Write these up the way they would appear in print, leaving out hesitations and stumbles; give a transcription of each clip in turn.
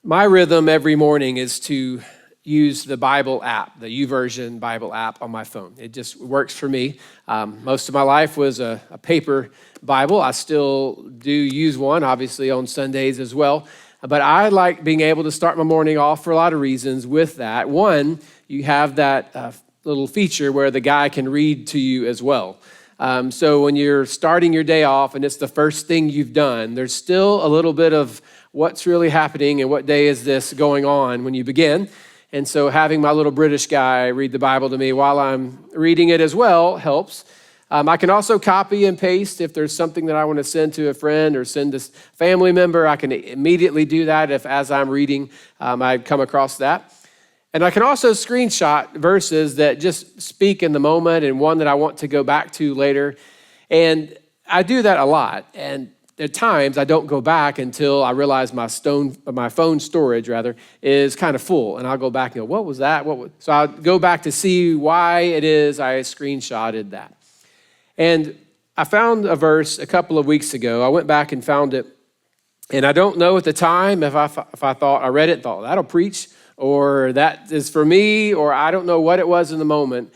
My rhythm every morning is to use the Bible app, the YouVersion Bible app on my phone. It just works for me. Most of my life was a paper Bible. I still do use one, obviously, on Sundays as well. But I like being able to start my morning off for a lot of reasons with that. One, you have that little feature where the guy can read to you as well. So when you're starting your day off and it's the first thing you've done, there's still a little bit of what's really happening and what day is this going on when you begin. And so having my little British guy read the Bible to me while I'm reading it as well helps. I can also copy and paste if there's something that I want to send to a friend or send a family member. I can immediately do that if as I'm reading, I come across that. And I can also screenshot verses that just speak in the moment and one that I want to go back to later. And I do that a lot. And at times I don't go back until I realize my phone storage is kind of full. And I'll go back and go, what was that? So I'll go back to see why it is I screenshotted that. And I found a verse a couple of weeks ago. I went back and found it. And I don't know at the time if I thought, I read it and thought, that'll preach, or that is for me, or I don't know what it was in the moment.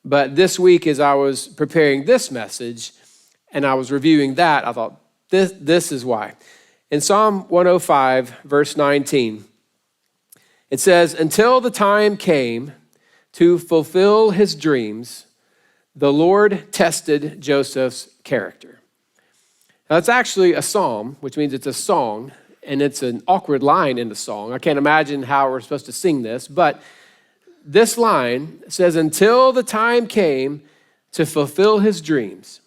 But this week as I was preparing this message and I was reviewing that, I thought, this is why. In Psalm 105, verse 19, it says, until the time came to fulfill his dreams, the Lord tested Joseph's character. Now, it's actually a psalm, which means it's a song, and it's an awkward line in the song. I can't imagine how we're supposed to sing this, but this line says, until the time came to fulfill his dreams.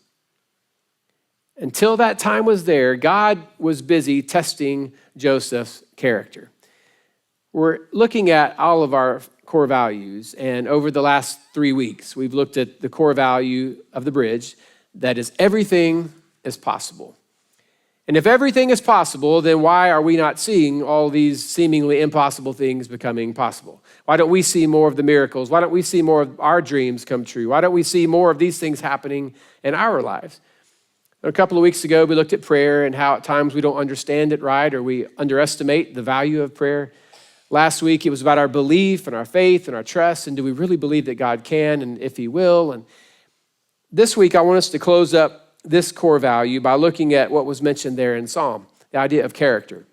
Until that time was there, God was busy testing Joseph's character. We're looking at all of our core values, and over the last 3 weeks, we've looked at the core value of the bridge, that is everything is possible. And if everything is possible, then why are we not seeing all these seemingly impossible things becoming possible? Why don't we see more of the miracles? Why don't we see more of our dreams come true? Why don't we see more of these things happening in our lives? A couple of weeks ago, we looked at prayer and how at times we don't understand it right, or we underestimate the value of prayer. Last week, it was about our belief and our faith and our trust, and do we really believe that God can and if he will? And this week, I want us to close up this core value by looking at what was mentioned there in Psalm, the idea of character.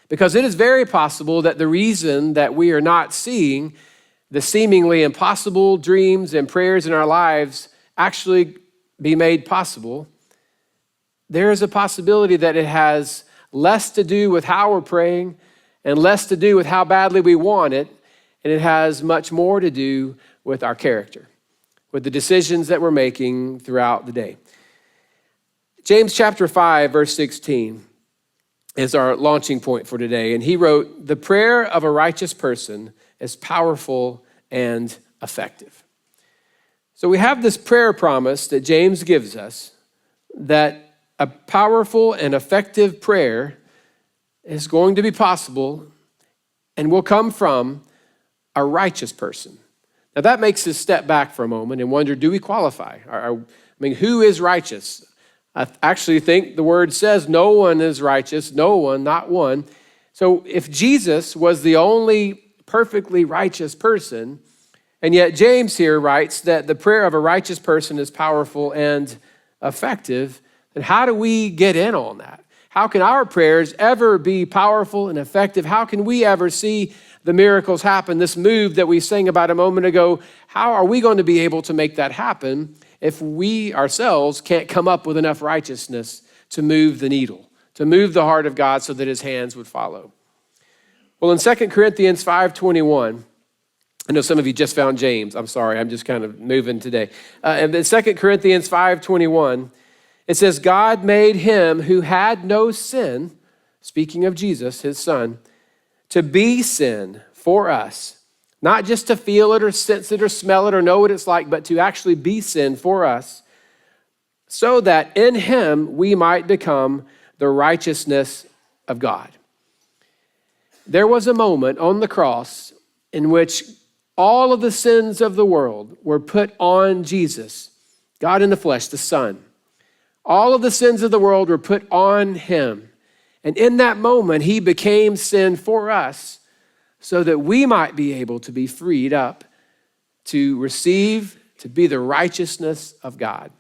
Because it is very possible that the reason that we are not seeing the seemingly impossible dreams and prayers in our lives actually be made possible, there is a possibility that it has less to do with how we're praying and less to do with how badly we want it, and it has much more to do with our character, with the decisions that we're making throughout the day. James chapter 5, verse 16 is our launching point for today, and he wrote, the prayer of a righteous person is powerful and effective. So we have this prayer promise that James gives us that a powerful and effective prayer is going to be possible and will come from a righteous person. Now that makes us step back for a moment and wonder, do we qualify? Who is righteous? I actually think the word says no one is righteous, no one, not one. So if Jesus was the only perfectly righteous person, and yet James here writes that the prayer of a righteous person is powerful and effective, then how do we get in on that? How can our prayers ever be powerful and effective? How can we ever see the miracles happen? This move that we sang about a moment ago, how are we going to be able to make that happen if we ourselves can't come up with enough righteousness to move the needle, to move the heart of God so that his hands would follow? Well, in 2 Corinthians 5:21, I know some of you just found James. I'm sorry, I'm just kind of moving today. And in 2 Corinthians 5:21, it says, God made him who had no sin, speaking of Jesus, his son, to be sin for us. Not just to feel it or sense it or smell it or know what it's like, but to actually be sin for us, so that in him we might become the righteousness of God. There was a moment on the cross in which all of the sins of the world were put on Jesus, God in the flesh, the Son. All of the sins of the world were put on him. And in that moment, he became sin for us so that we might be able to be freed up to receive, to be the righteousness of God.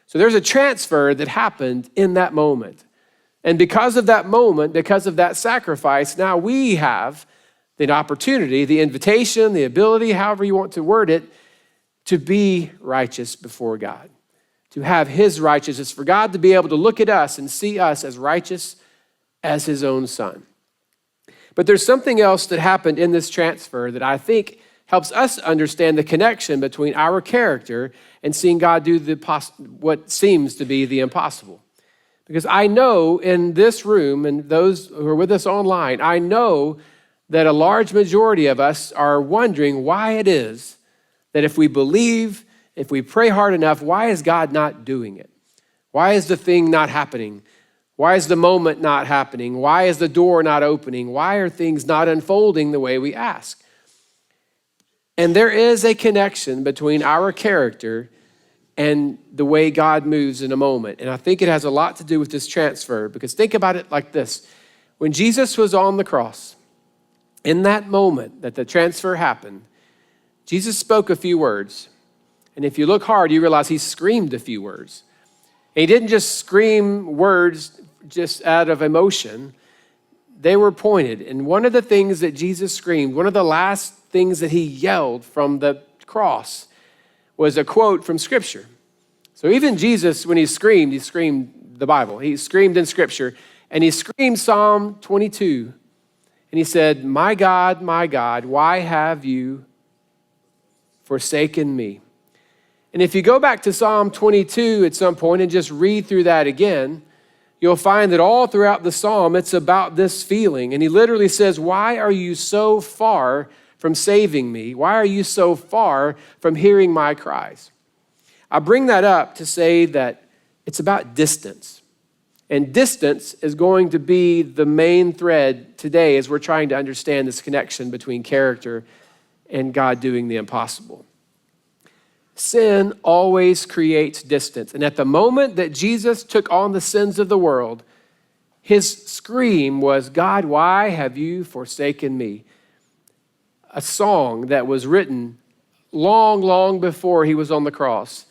So there's a transfer that happened in that moment. And because of that moment, because of that sacrifice, now we have the opportunity, the invitation, the ability, however you want to word it, to be righteous before God, to have his righteousness, for God to be able to look at us and see us as righteous as his own son. But there's something else that happened in this transfer that I think helps us understand the connection between our character and seeing God do what seems to be the impossible. Because I know in this room and those who are with us online, I know that a large majority of us are wondering why it is that if we believe, if we pray hard enough, why is God not doing it? Why is the thing not happening? Why is the moment not happening? Why is the door not opening? Why are things not unfolding the way we ask? And there is a connection between our character and the way God moves in a moment. And I think it has a lot to do with this transfer, because think about it like this. When Jesus was on the cross, in that moment that the transfer happened, Jesus spoke a few words. And if you look hard, you realize he screamed a few words. And he didn't just scream words just out of emotion. They were pointed. And one of the things that Jesus screamed, one of the last things that he yelled from the cross was a quote from Scripture. So even Jesus, when he screamed the Bible. He screamed in Scripture. And he screamed Psalm 22. And he said, my God, why have you forsaken me? And if you go back to Psalm 22 at some point and just read through that again, you'll find that all throughout the psalm, it's about this feeling. And he literally says, why are you so far from saving me? Why are you so far from hearing my cries? I bring that up to say that it's about distance. And distance is going to be the main thread today as we're trying to understand this connection between character and God doing the impossible. Sin always creates distance. And at the moment that Jesus took on the sins of the world, his scream was, God, why have you forsaken me? A song that was written long, long before he was on the cross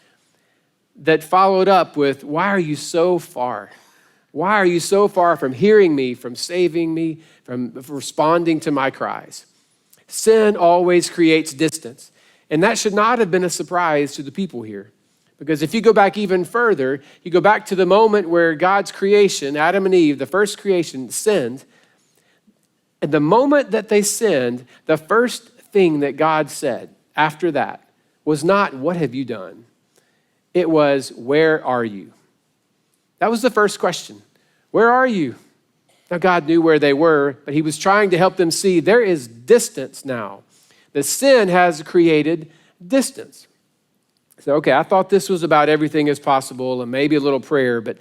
that followed up with, why are you so far? Why are you so far from hearing me, from saving me, from responding to my cries? Sin always creates distance. And that should not have been a surprise to the people here. Because if you go back even further, you go back to the moment where God's creation, Adam and Eve, the first creation, sinned. And the moment that they sinned, the first thing that God said after that was not, what have you done? It was, where are you? That was the first question. Where are you? Now, God knew where they were, but he was trying to help them see there is distance now. The sin has created distance. So, okay, I thought this was about everything is possible and maybe a little prayer, but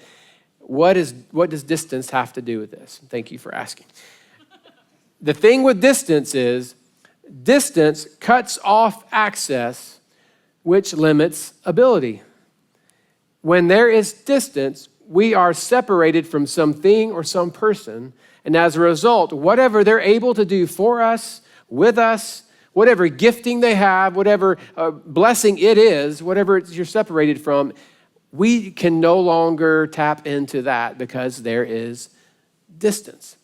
what does distance have to do with this? Thank you for asking. The thing with distance is distance cuts off access, which limits ability. When there is distance, we are separated from something or some person, and as a result, whatever they're able to do for us, with us, whatever gifting they have, whatever blessing it is, whatever you're separated from, we can no longer tap into that because there is distance.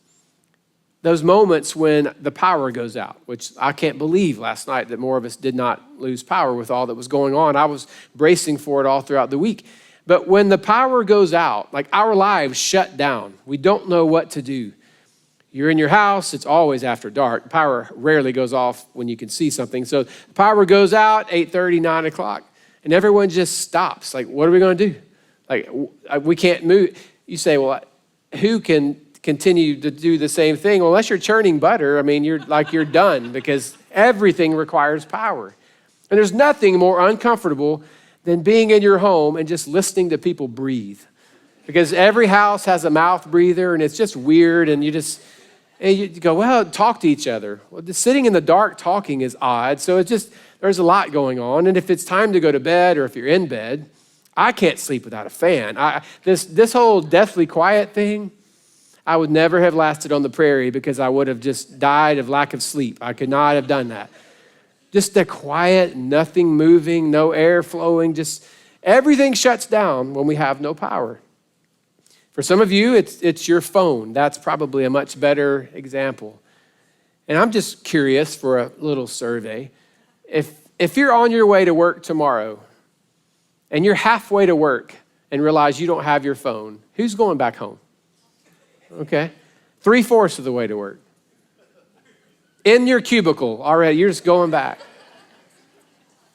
Those moments when the power goes out, which I can't believe last night that more of us did not lose power with all that was going on. I was bracing for it all throughout the week. But when the power goes out, like our lives shut down, we don't know what to do. You're in your house, it's always after dark. Power rarely goes off when you can see something. So the power goes out 8:30, 9 o'clock, and everyone just stops. Like, what are we going to do? Like, we can't move. You say, well, who can continue to do the same thing? Well, unless you're churning butter, I mean, you're done because everything requires power. And there's nothing more uncomfortable than being in your home and just listening to people breathe. Because every house has a mouth breather and it's just weird and you go, well, talk to each other. Well, sitting in the dark talking is odd. So there's a lot going on. And if it's time to go to bed or if you're in bed, I can't sleep without a fan. This whole deathly quiet thing, I would never have lasted on the prairie because I would have just died of lack of sleep. I could not have done that. Just the quiet, nothing moving, no air flowing, just everything shuts down when we have no power. For some of you, it's your phone. That's probably a much better example. And I'm just curious for a little survey. If you're on your way to work tomorrow and you're halfway to work and realize you don't have your phone, who's going back home? Okay. 3/4 of the way to work. In your cubicle already, you're just going back.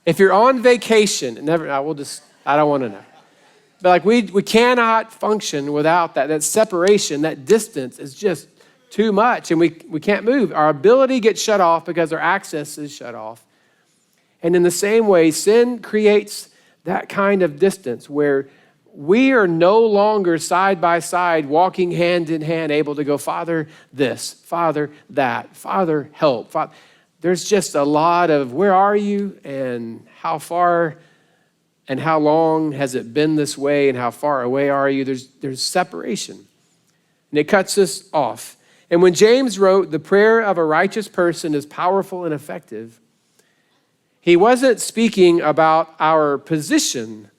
If you're on vacation, I don't want to know. But like we cannot function without that. That separation, that distance is just too much, and we can't move. Our ability gets shut off because our access is shut off. And in the same way, sin creates that kind of distance where we are no longer side by side, walking hand in hand, able to go, Father, this, Father, that, Father, help. Father. There's just a lot of where are you and how far and how long has it been this way and how far away are you? There's separation, and it cuts us off. And when James wrote, the prayer of a righteous person is powerful and effective, he wasn't speaking about our position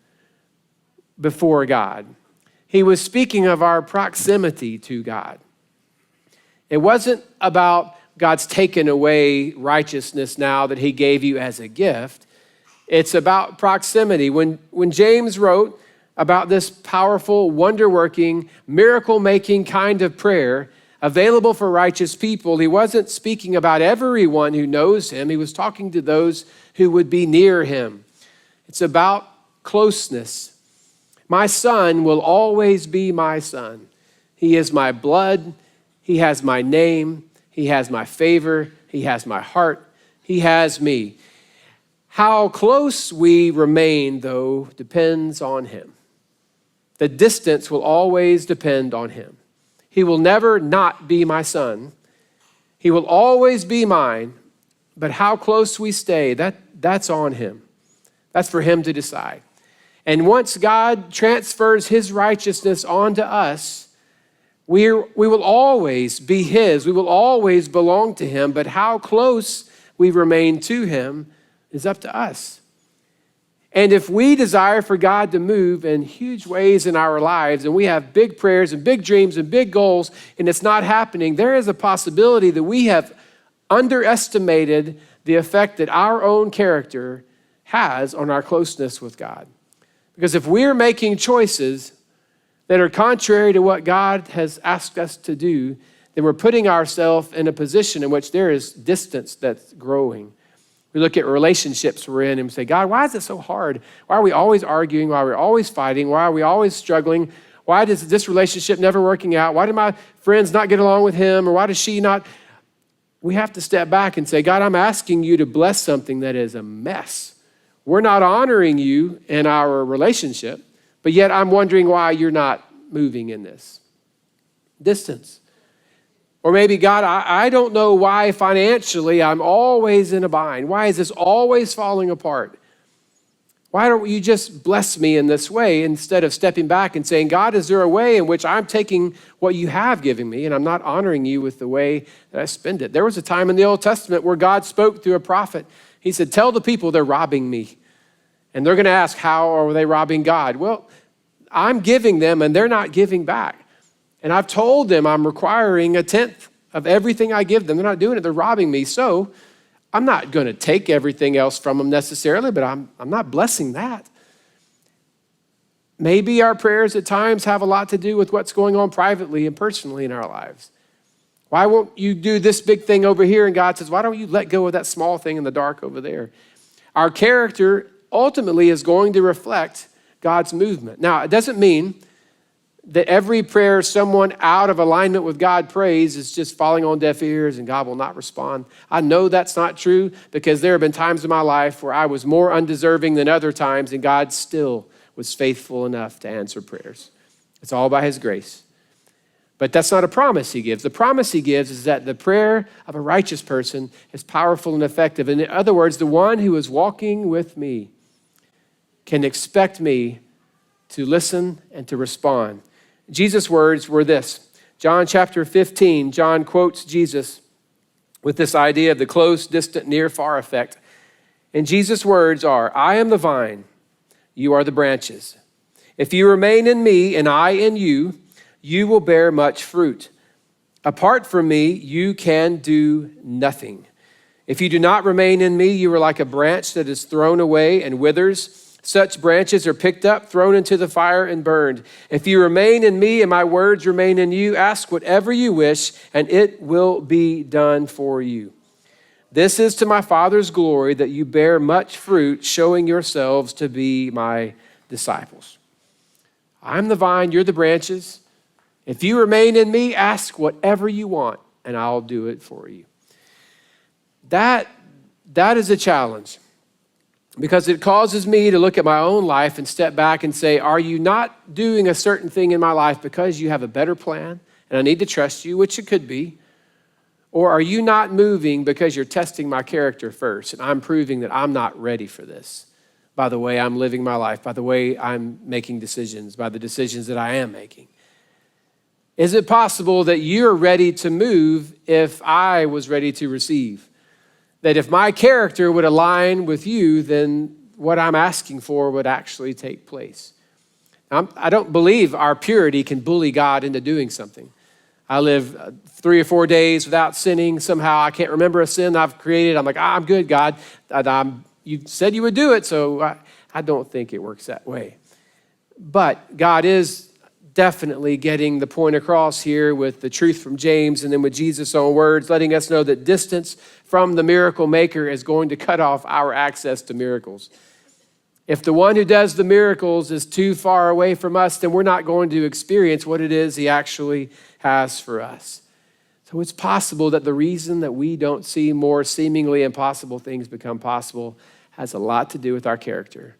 before God. He was speaking of our proximity to God. It wasn't about God's taken away righteousness now that he gave you as a gift. It's about proximity. When James wrote about this powerful, wonder-working, miracle-making kind of prayer available for righteous people, he wasn't speaking about everyone who knows him. He was talking to those who would be near him. It's about closeness. My son will always be my son. He is my blood. He has my name. He has my favor. He has my heart. He has me. How close we remain, though, depends on him. The distance will always depend on him. He will never not be my son. He will always be mine. But how close we stay, that's on him. That's for him to decide. And once God transfers his righteousness onto us, we will always be his. We will always belong to him. But how close we remain to him is up to us. And if we desire for God to move in huge ways in our lives, and we have big prayers and big dreams and big goals, and it's not happening, there is a possibility that we have underestimated the effect that our own character has on our closeness with God. Because if we're making choices that are contrary to what God has asked us to do, then we're putting ourselves in a position in which there is distance that's growing. We look at relationships we're in and we say, God, why is it so hard? Why are we always arguing? Why are we always fighting? Why are we always struggling? Why does this relationship never working out? Why do my friends not get along with him? Or why does she not? We have to step back and say, God, I'm asking you to bless something that is a mess. We're not honoring you in our relationship, but yet I'm wondering why you're not moving in this. Distance. Or maybe, God, I don't know why financially I'm always in a bind. Why is this always falling apart? Why don't you just bless me in this way instead of stepping back and saying, God, is there a way in which I'm taking what you have given me and I'm not honoring you with the way that I spend it? There was a time in the Old Testament where God spoke through a prophet. He said, tell the people they're robbing me. And they're going to ask, how are they robbing God? Well, I'm giving them and they're not giving back. And I've told them I'm requiring 1/10 of everything I give them. They're not doing it. They're robbing me. So I'm not going to take everything else from them necessarily, but I'm not blessing that. Maybe our prayers at times have a lot to do with what's going on privately and personally in our lives. Why won't you do this big thing over here? And God says, why don't you let go of that small thing in the dark over there? Our character ultimately is going to reflect God's movement. Now, it doesn't mean that every prayer someone out of alignment with God prays is just falling on deaf ears and God will not respond. I know that's not true because there have been times in my life where I was more undeserving than other times and God still was faithful enough to answer prayers. It's all by his grace. But that's not a promise he gives. The promise he gives is that the prayer of a righteous person is powerful and effective. In other words, the one who is walking with me can expect me to listen and to respond. Jesus' words were this: John chapter 15, John quotes Jesus with this idea of the close, distant, near, far effect. And Jesus' words are, I am the vine, you are the branches. If you remain in me and I in you, you will bear much fruit. Apart from me, you can do nothing. If you do not remain in me, you are like a branch that is thrown away and withers. Such branches are picked up, thrown into the fire, and burned. If you remain in me and my words remain in you, ask whatever you wish, and it will be done for you. This is to my Father's glory that you bear much fruit, showing yourselves to be my disciples. I'm the vine, you're the branches. If you remain in me, ask whatever you want, and I'll do it for you. That is a challenge, because it causes me to look at my own life and step back and say, are you not doing a certain thing in my life because you have a better plan and I need to trust you, which it could be? Or are you not moving because you're testing my character first and I'm proving that I'm not ready for this by the way I'm living my life, by the way I'm making decisions, by the decisions that I am making? Is it possible that you're ready to move if I was ready to receive? That if my character would align with you, then what I'm asking for would actually take place. I don't believe our purity can bully God into doing something. I live 3 or 4 days without sinning. Somehow I can't remember a sin I've created. I'm like, I'm good, God. You said you would do it, so I don't think it works that way. But God is definitely getting the point across here with the truth from James and then with Jesus' own words, letting us know that distance from the miracle maker is going to cut off our access to miracles. If the one who does the miracles is too far away from us, then we're not going to experience what it is he actually has for us. So it's possible that the reason that we don't see more seemingly impossible things become possible has a lot to do with our character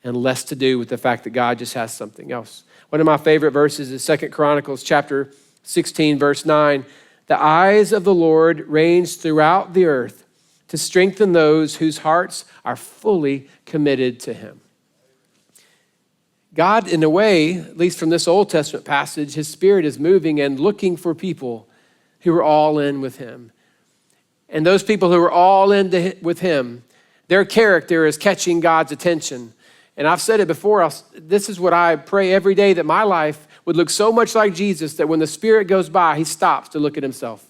and less to do with the fact that God just has something else. One of my favorite verses is 2 Chronicles chapter 16, verse 9. The eyes of the Lord range throughout the earth to strengthen those whose hearts are fully committed to him. God, in a way, at least from this Old Testament passage, his Spirit is moving and looking for people who are all in with him. And those people who are all in with him, their character is catching God's attention. And I've said it before, this is what I pray every day, that my life would look so much like Jesus that when the Spirit goes by, he stops to look at himself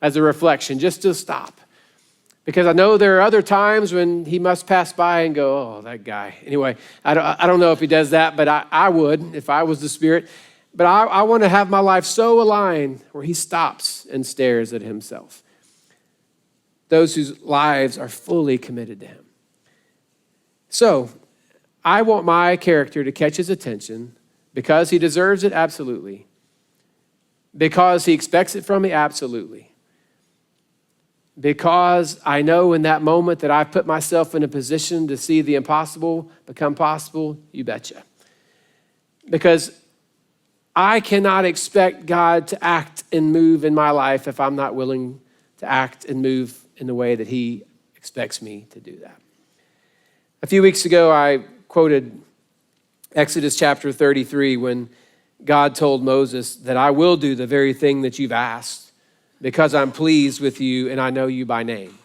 as a reflection, just to stop. Because I know there are other times when he must pass by and go, oh, that guy. Anyway, I don't know if he does that, but I would if I was the Spirit. But I want to have my life so aligned where he stops and stares at himself. Those whose lives are fully committed to him. So, I want my character to catch his attention because he deserves it, absolutely. Because he expects it from me, absolutely. Because I know in that moment that I've put myself in a position to see the impossible become possible, you betcha. Because I cannot expect God to act and move in my life if I'm not willing to act and move in the way that he expects me to do that. A few weeks ago, I quoted Exodus chapter 33 when God told Moses that I will do the very thing that you've asked because I'm pleased with you and I know you by name.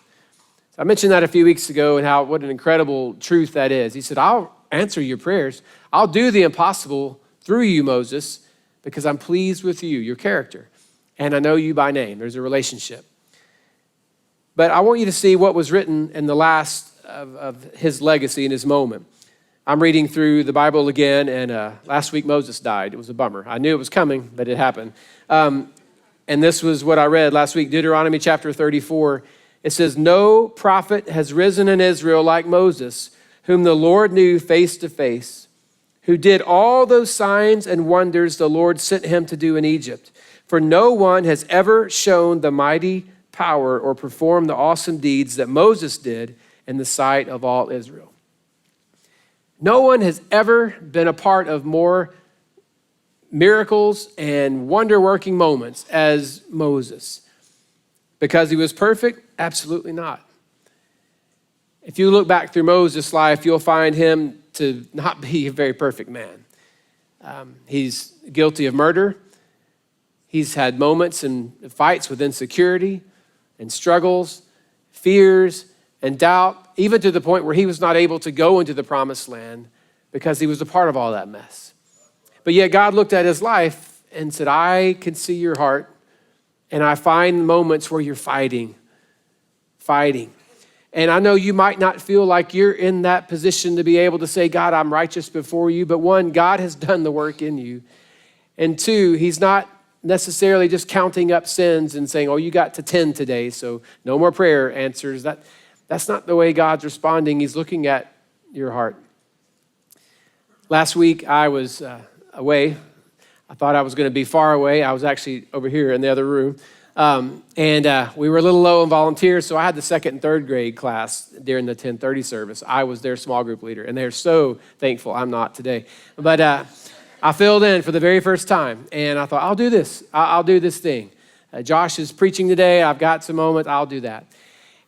So I mentioned that a few weeks ago and what an incredible truth that is. He said, I'll answer your prayers. I'll do the impossible through you, Moses, because I'm pleased with you, your character, and I know you by name. There's a relationship. But I want you to see what was written in the last of his legacy in his moment. I'm reading through the Bible again, and last week Moses died. It was a bummer. I knew it was coming, but it happened. And this was what I read last week, Deuteronomy chapter 34. It says, no prophet has risen in Israel like Moses, whom the Lord knew face to face, who did all those signs and wonders the Lord sent him to do in Egypt. For no one has ever shown the mighty power or performed the awesome deeds that Moses did in the sight of all Israel. No one has ever been a part of more miracles and wonder-working moments as Moses. Because he was perfect? Absolutely not. If you look back through Moses' life, you'll find him to not be a very perfect man. He's guilty of murder. He's had moments and fights with insecurity and struggles, fears and doubt, even to the point where he was not able to go into the promised land because he was a part of all that mess. But yet God looked at his life and said, I can see your heart, and I find moments where you're fighting. And I know you might not feel like you're in that position to be able to say, God, I'm righteous before you. But one, God has done the work in you. And two, he's not necessarily just counting up sins and saying, oh, you got to 10 today, so no more prayer answers. That's not the way God's responding. He's looking at your heart. Last week, I was away. I thought I was going to be far away. I was actually over here in the other room. And we were a little low on volunteers, so I had the second and third grade class during the 10:30 service. I was their small group leader, and they're so thankful I'm not today. But I filled in for the very first time, and I thought, I'll do this. I'll do this thing. Josh is preaching today. I've got some moments. I'll do that.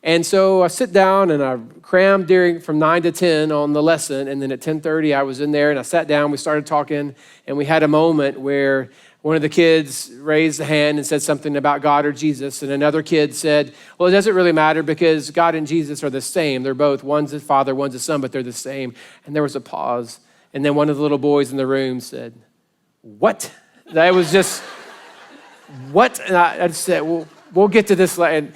And so I sit down, and I crammed from 9 to 10 on the lesson, and then at 10:30 I was in there, and I sat down. We started talking, and we had a moment where one of the kids raised a hand and said something about God or Jesus, and another kid said, well, it doesn't really matter because God and Jesus are the same. They're both, one's the Father, one's the Son, but they're the same. And there was a pause, and then one of the little boys in the room said, what? That was just, what? And I just said, well, we'll get to this later.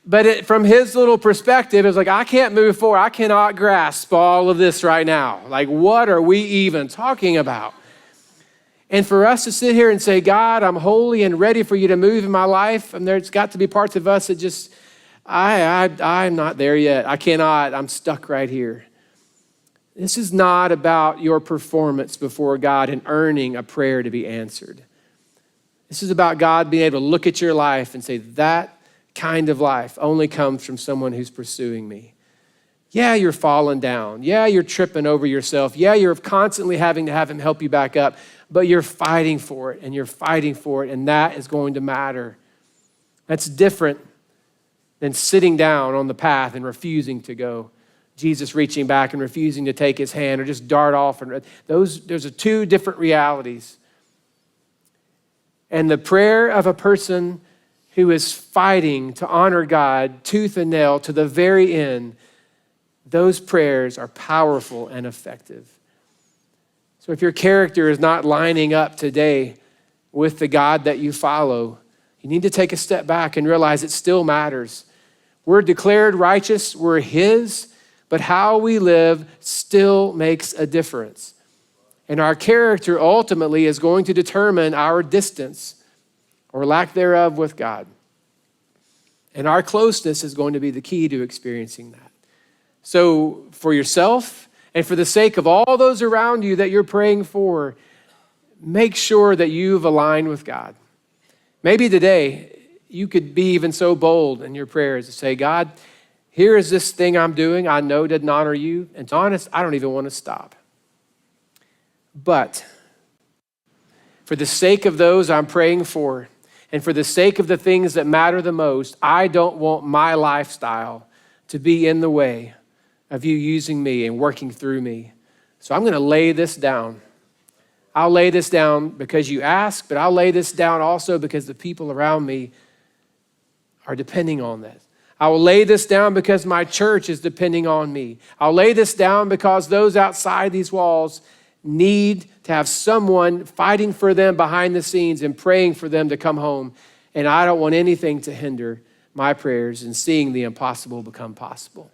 But from his little perspective, it was like, I can't move forward. I cannot grasp all of this right now. Like, what are we even talking about? And for us to sit here and say, God, I'm holy and ready for you to move in my life, and there's got to be parts of us that just, I'm not there yet. I cannot. I'm stuck right here. This is not about your performance before God and earning a prayer to be answered. This is about God being able to look at your life and say, that kind of life only comes from someone who's pursuing me. Yeah, you're falling down. Yeah, you're tripping over yourself. Yeah, you're constantly having to have him help you back up, but you're fighting for it, and you're fighting for it, and that is going to matter. That's different than sitting down on the path and refusing to go. Jesus reaching back and refusing to take his hand or just dart off. And those are two different realities. And the prayer of a person who is fighting to honor God tooth and nail to the very end, those prayers are powerful and effective. So if your character is not lining up today with the God that you follow, you need to take a step back and realize it still matters. We're declared righteous, we're his, but how we live still makes a difference. And our character ultimately is going to determine our distance or lack thereof with God. And our closeness is going to be the key to experiencing that. So for yourself and for the sake of all those around you that you're praying for, make sure that you've aligned with God. Maybe today you could be even so bold in your prayers to say, God, here is this thing I'm doing I know didn't honor you. And to be honest, I don't even want to stop. But for the sake of those I'm praying for, and for the sake of the things that matter the most, I don't want my lifestyle to be in the way of you using me and working through me. So I'm going to lay this down. I'll lay this down because you ask, but I'll lay this down also because the people around me are depending on this. I will lay this down because my church is depending on me. I'll lay this down because those outside these walls need to have someone fighting for them behind the scenes and praying for them to come home. And I don't want anything to hinder my prayers and seeing the impossible become possible.